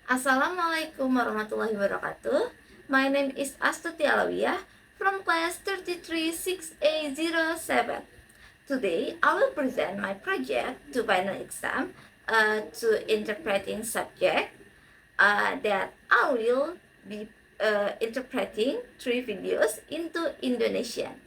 Assalamualaikum warahmatullahi wabarakatuh. My name is Astuti Alawiyah from class 336A07. Today, I will present my project to final exam to interpreting subject that I will be interpreting 3 videos into Indonesian.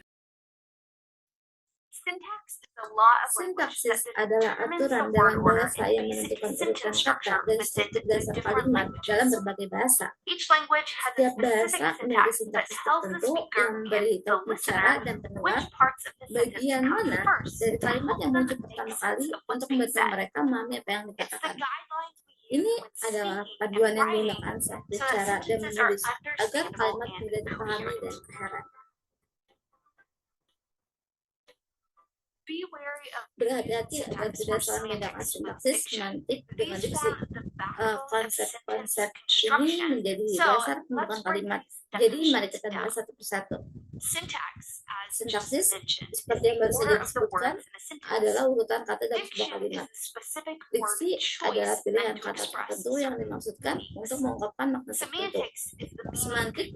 Sintaksis adalah aturan dalam bahasa yang menentukan urutan kata dan struktur dasar kalimat dalam berbagai bahasa. Setiap bahasa memiliki sintaksis tertentu yang memberi tahu bicara dan penulis bagian mana dari kalimat yang muncul pertama kali untuk membantu mereka memahami apa yang dikatakan. Ini adalah paduan yang digunakan saat bicara dan menulis agar kalimat mudah dipahami dan keheran. Berhati-hati agar tidak salah menggunakan sintaksis semantik dengan diksi. Konsep-konsep ini menjadi dasar pembentukan kalimat. Jadi mari kita bahas satu persatu. Sintaksis, seperti yang baru saja disebutkan, adalah urutan kata dalam sebuah kalimat. Diksi adalah pilihan kata tertentu yang dimaksudkan untuk mengungkapkan makna tertentu. Semantik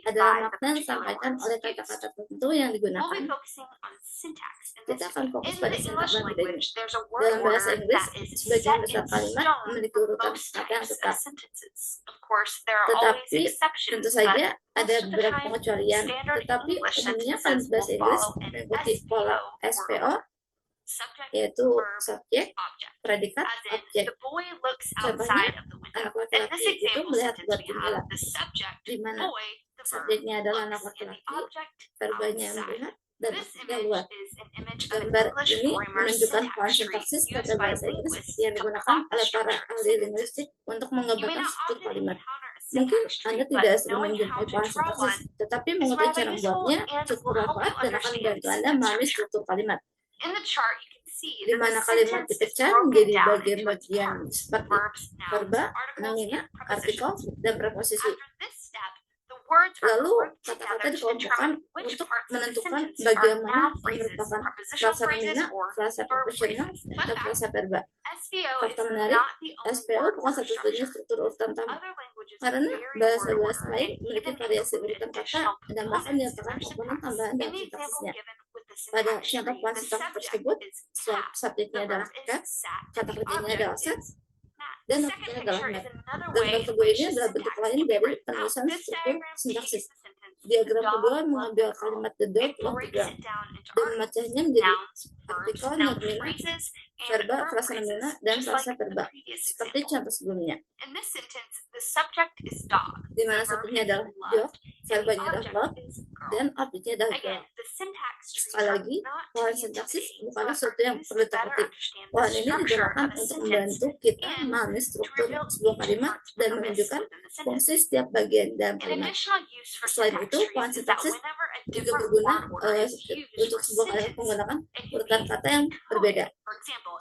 adalah makna yang disampaikan oleh kata-kata tertentu yang digunakan. Kita akan fokus pada sintaks dan bedanya. Dalam bahasa Inggris, sebagian besar kalimat memiliki urutan kata yang tetap. Tetapi, tentu saja ada beberapa pengecualian. Tetapi, umumnya kalimat bahasa Inggris mengikuti pola SPO, yaitu subjek, predikat, objek. Contohnya, anak laki-laki itu melihat buat jendela, di mana subjeknya adalah anak laki-laki, verbanya melihat, dan artinya luar. Gambar ini menunjukkan pola sintaksis pada bahasa Inggris yang digunakan oleh para ahli linguistik untuk menggambarkan struktur kalimat. Mungkin Anda tidak sering menjumpai pola sintaksis, tetapi mengetahui cara membuatnya cukup bermanfaat dan akan membantu Anda memahami struktur kalimat. Di mana kalimat dipecah menjadi bagian-bagian seperti verba, namina, artikel, dan preposisi. Lalu kata-kata dikelompokkan untuk menentukan bagaimana yang merupakan frasa nomina, frasa preposisional, dan frasa verba. Fakta menarik, SPO bukan satu-satunya struktur urutan tambah, karena bahasa-bahasa lain memiliki variasi urutan kata dan bahkan dinyatakan komponen tambahan dalam sintaksisnya. Pada contoh pola sintaks tersebut, subjeknya adalah cats, kata kerjanya adalah sets, dan objeknya adalah map. Gambar kedua ini adalah bentuk lain dari penulisan struktur sintaksis. Diagram kedua mengambil kalimat the dog yang tiga dan memecahnya menjadi artikel, nomina, verba, frasa nomina, dan frasa verba, seperti contoh sebelumnya. Di mana subjeknya adalah dog, verbanya adalah dog, dan objeknya adalah girl. Sekali lagi, pola sintaksis bukanlah sesuatu yang perlu ditakuti. Pola ini digunakan untuk membantu kita memahami struktur sebuah kalimat dan menunjukkan fungsi setiap bagian dalam kalimat. Selain itu, pola sintaksis juga berguna untuk sebuah kalimat menggunakan urutan kata yang berbeda.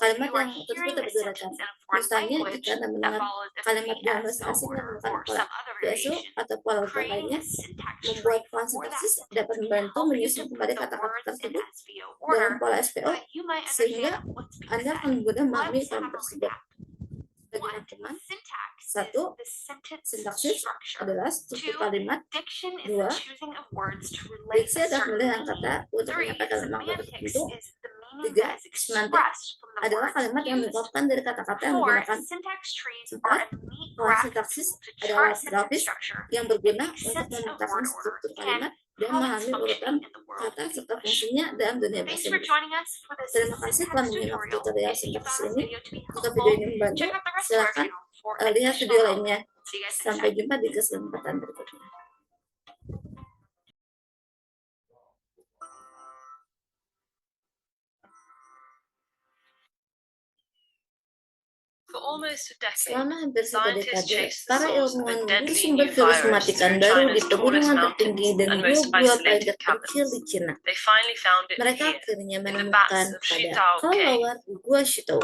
Kalimat yang tersebut berurutan. Misalnya, jika Anda mendengar kalimat dalam bahasa asing yang menggunakan pola PSO atau pola urutan lainnya, membuat pola sintaksis dapat membantu menyusun kembali kata-kata tersebut dalam pola SPO, sehingga Anda akan mudah memahami kalimat tersebut. Bagi teman-teman, 1. Sintaksis adalah struktur kalimat. 2. Diksi adalah pemilihan kata untuk menyampaikan makna tertentu. 3. Semantik adalah kalimat yang mengungkapkan dari kata-kata yang digunakan. 4. Pola sintaksis adalah grafis yang berguna untuk memetakan struktur kalimat dan memahami urutan kata serta fungsinya dalam dunia bahasa Inggris. Terima kasih telah menyimak tutorial sintaksis ini. Jika video ini membantu, silakan lihat video lainnya. Sampai jumpa di kesempatan berikutnya. Selama hampir satu dekade, para ilmuwan memburu sumber virus mematikan baru di pegunungan tertinggi dan gua planet terkecil di Cina. Mereka akhirnya menemukan pada kelelawar Gua Shito.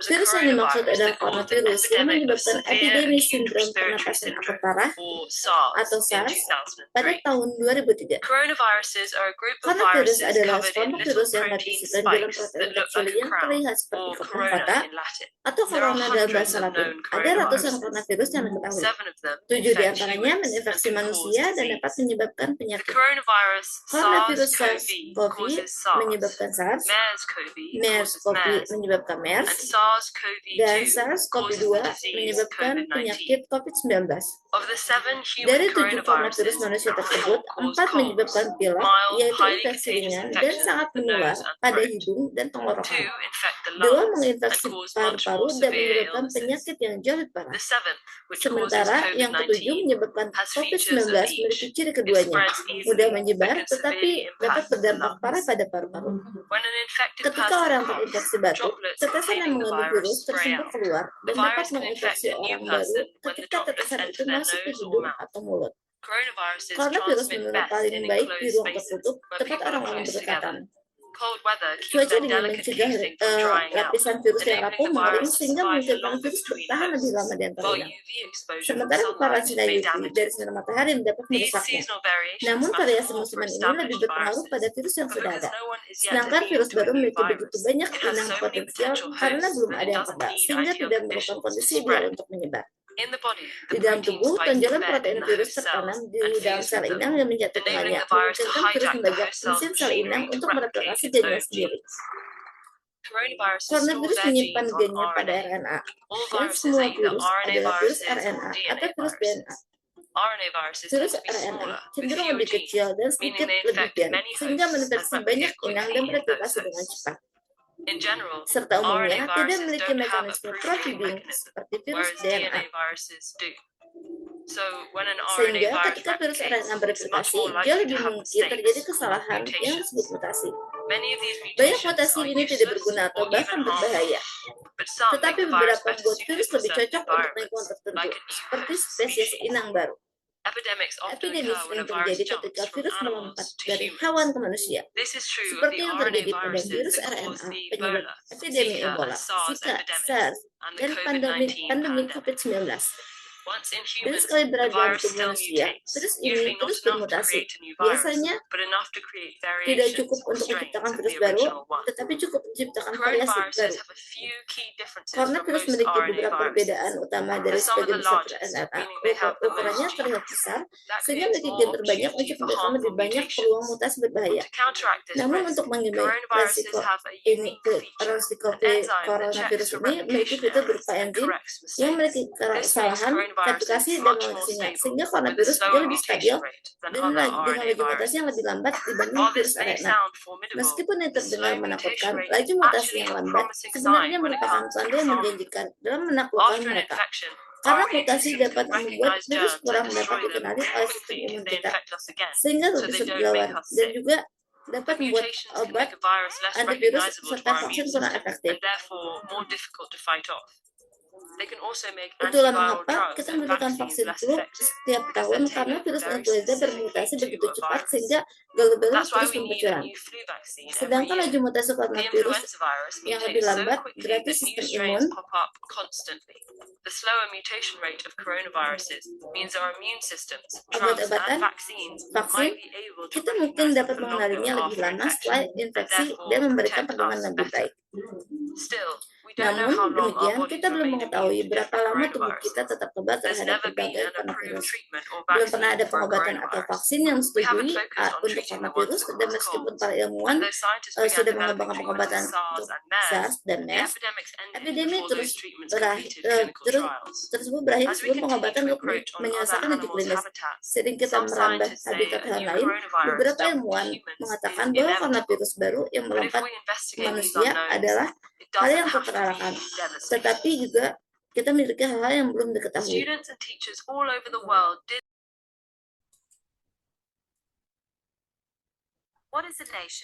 Virus yang dimaksud adalah coronavirus yang menyebabkan epidemi sindrom pernapasan akut parah atau SARS pada tahun 2003. Karena virus adalah sekelompok virus yang berisikan dalam protein kecil yang terlihat seperti kepang kata, atau corona dalam bahasa Latin. Ada ratusan coronavirus yang diketahui. 7 diantaranya menginfeksi manusia dan dapat menyebabkan penyakit. Coronavirus SARS-CoV menyebabkan SARS, MERS-CoV menyebabkan MERS, dan SARS-CoV-2 menyebabkan penyakit COVID-19. Dari 7 coronavirus manusia tersebut, 4 menyebabkan pilek, yaitu infeksi ringan dan sangat menular pada hidung dan tenggorokan. 2 menginfeksi paru-paru dan menyebabkan penyakit yang jauh lebih parah. Sementara yang ketujuh menyebabkan COVID-19 memiliki ciri keduanya, mudah menyebar tetapi dapat berdampak parah pada paru-paru. Ketika orang terinfeksi batuk, tetesan yang mengandung virus tersebut keluar dan dapat menginfeksi orang baru ketika tetesan itu masuk ke hidung atau mulut. Coronavirus menular paling baik di ruang tertutup, tempat orang-orang berdekatan. Cuaca dingin mencegah lapisan virus yang rapuh mengering sehingga memungkinkan virus bertahan lebih lama di antara inang. Sementara paparan sinar UV dari sinar matahari dapat merusaknya. Namun variasi musiman ini lebih berpengaruh pada virus yang sudah ada. Sedangkan virus baru memiliki begitu banyak inang potensial karena belum ada yang pernah, sehingga tidak memerlukan kondisi ideal untuk menyebar. Di dalam tubuh, tonjolan protein virus tertanam di dalam sel inang yang menjatuhkannya, memungkinkan virus membajak mesin sel inang untuk mereplikasi gennya sendiri. Coronavirus menyimpan gennya pada RNA, dan semua virus adalah virus RNA atau virus DNA. Virus RNA cenderung lebih kecil dan sedikit lebih gen, sehingga mendeteksi banyak inang dan bereplikasi dengan cepat. Serta umumnya tidak memiliki mekanisme protein seperti virus DNA. Sehingga ketika virus RNA bereplikasi, jauh lebih mungkin terjadi kesalahan yang disebut mutasi. Banyak mutasi ini tidak berguna atau bahkan berbahaya. Tetapi beberapa membuat virus lebih cocok untuk lingkungan tertentu, seperti spesies inang baru. Epidemi sering terjadi ketika virus melompat dari hewan ke manusia, seperti yang terjadi pada virus RNA penyebab epidemi Ebola, Zika, SARS, dan pandemi COVID-19. Dan sekali berada dalam tubuh manusia, virus ini terus bermutasi. Biasanya tidak cukup untuk menciptakan virus baru, tetapi cukup menciptakan variasi baru. Karena virus memiliki beberapa perbedaan utama dari sebagian besar RNA, ukurannya terlihat besar, sehingga memiliki gen terbanyak menciptakan lebih banyak peluang mutasi berbahaya. Namun untuk mengimbangi resiko coronavirus ini memiliki fitur berupa enzim yang memiliki kesalahan replikasi dan mengoleksinya, sehingga coronavirus jauh lebih stabil dan dengan laju mutasi yang lebih lambat dibanding virus RNA. Meskipun ini terdengar menakutkan, laju mutasi yang lambat sebenarnya merupakan tanda yang menjanjikan dalam menaklukkan mereka. Karena mutasi dapat membuat virus kurang dapat dikenali oleh sistem imun kita, sehingga lebih sulit dilawan, dan juga dapat membuat obat antivirus serta vaksin kurang efektif. Itulah mengapa kita membutuhkan vaksin flu setiap tahun, karena virus influenza bermutasi begitu cepat sehingga gejala terus bermunculan. Sedangkan laju mutasi coronavirus yang lebih lambat berarti sistem imun obat-obatan, vaksin, kita mungkin dapat mengenalinya lebih lama setelah infeksi dan memberikan perlindungan lebih baik. Namun demikian, kita belum mengetahui berapa lama tubuh kita tetap kebal terhadap berbagai coronavirus. Belum pernah ada pengobatan atau vaksin yang disetujui untuk coronavirus, dan meskipun para ilmuwan sudah mengembangkan pengobatan untuk SARS dan MERS, epidemi terus berakhir sebelum pengobatan untuk menyelesaikan uji klinis. Sering kita merambah habitat hewan lain, beberapa ilmuwan mengatakan bahwa coronavirus baru yang melompat ke manusia adalah hal yang tak terelakkan, tetapi juga kita memiliki hal-hal yang belum diketahui.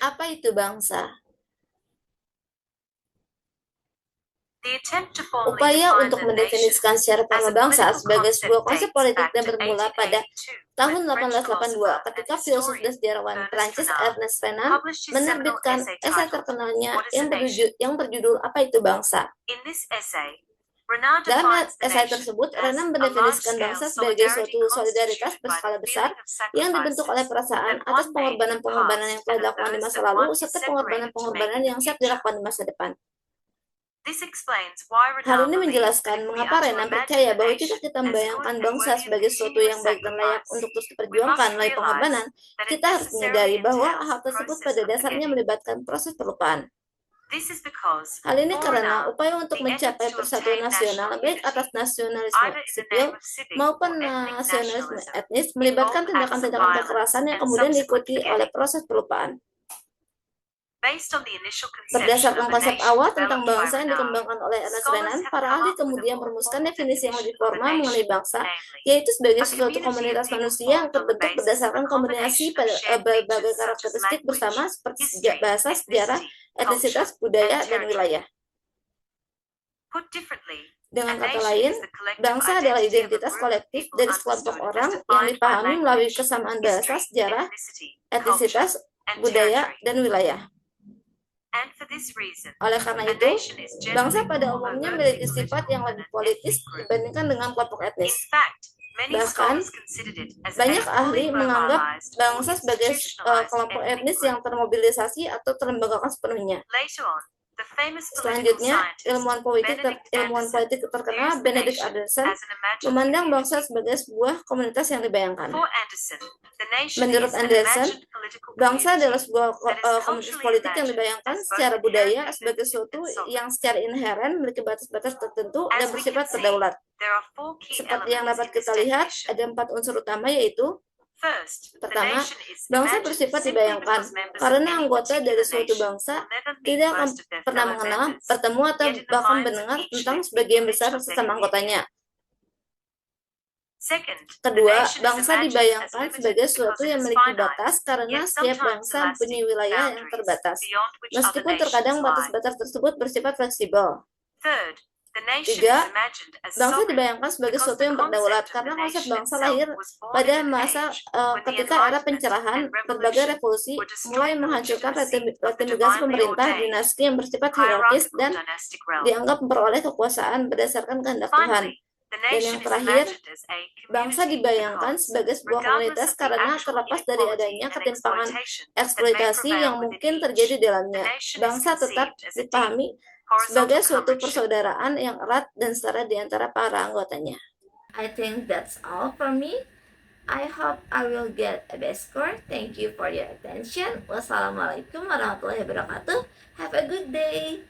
Apa itu bangsa? Upaya untuk mendefinisikan secara formal bangsa sebagai sebuah konsep politik dan bermula pada tahun 1882 ketika filsuf dan sejarawan Prancis Ernest Renan menerbitkan esai terkenalnya yang berjudul Apa itu Bangsa? Dalam esai tersebut, Renan mendefinisikan bangsa sebagai suatu solidaritas berskala besar yang dibentuk oleh perasaan atas pengorbanan-pengorbanan yang telah dilakukan di masa lalu serta pengorbanan-pengorbanan yang siap dilakukan di masa depan. Hal ini menjelaskan mengapa Renan percaya bahwa jika kita membayangkan bangsa sebagai sesuatu yang baik dan layak untuk terus diperjuangkan melalui pengorbanan, kita harus menyadari bahwa hal tersebut pada dasarnya melibatkan proses pelupaan. Hal ini karena upaya untuk mencapai persatuan nasional, baik atas nasionalisme sipil maupun nasionalisme etnis, melibatkan tindakan-tindakan kekerasan yang kemudian diikuti oleh proses pelupaan. Berdasarkan konsep awal tentang bangsa yang dikembangkan oleh Ernest Renan, para ahli kemudian merumuskan definisi yang lebih formal mengenai bangsa, yaitu sebagai suatu komunitas manusia yang terbentuk berdasarkan kombinasi berbagai karakteristik bersama seperti bahasa, sejarah, etnisitas, budaya, dan wilayah. Dengan kata lain, bangsa adalah identitas kolektif dari sekelompok orang yang dipahami melalui kesamaan bahasa, sejarah, etnisitas, budaya, dan wilayah. Oleh karena itu, bangsa pada umumnya memiliki sifat yang lebih politis dibandingkan dengan kelompok etnis. Bahkan, banyak ahli menganggap bangsa sebagai kelompok etnis yang termobilisasi atau terlembagakan sepenuhnya. Selanjutnya, ilmuwan politik terkenal Benedict Anderson memandang bangsa sebagai sebuah komunitas yang dibayangkan. Menurut Anderson, bangsa adalah sebuah komunitas politik yang dibayangkan secara budaya sebagai sesuatu yang secara inheren memiliki batas-batas tertentu dan bersifat berdaulat. Seperti yang dapat kita lihat, ada 4 unsur utama, yaitu pertama, bangsa bersifat dibayangkan karena anggota dari suatu bangsa tidak akan pernah mengenal, bertemu, atau bahkan mendengar tentang sebagian besar sesama anggotanya. Kedua, bangsa dibayangkan sebagai sesuatu yang memiliki batas karena setiap bangsa mempunyai wilayah yang terbatas, meskipun terkadang batas-batas tersebut bersifat fleksibel. Tiga, bangsa dibayangkan sebagai sesuatu yang berdaulat karena konsep bangsa lahir pada masa ketika era pencerahan. Berbagai revolusi mulai menghancurkan retimigasi pemerintah dinasti yang bersifat hierarkis dan dianggap memperoleh kekuasaan berdasarkan kehendak Tuhan. Dan yang terakhir, bangsa dibayangkan sebagai sebuah komunitas karena terlepas dari adanya ketimpangan eksploitasi yang mungkin terjadi di dalamnya, bangsa tetap dipahami sebagai suatu persaudaraan yang erat dan setara di antara para anggotanya. I think that's all from me. I hope I will get a best score. Thank you for your attention. Wassalamualaikum warahmatullahi wabarakatuh. Have a good day.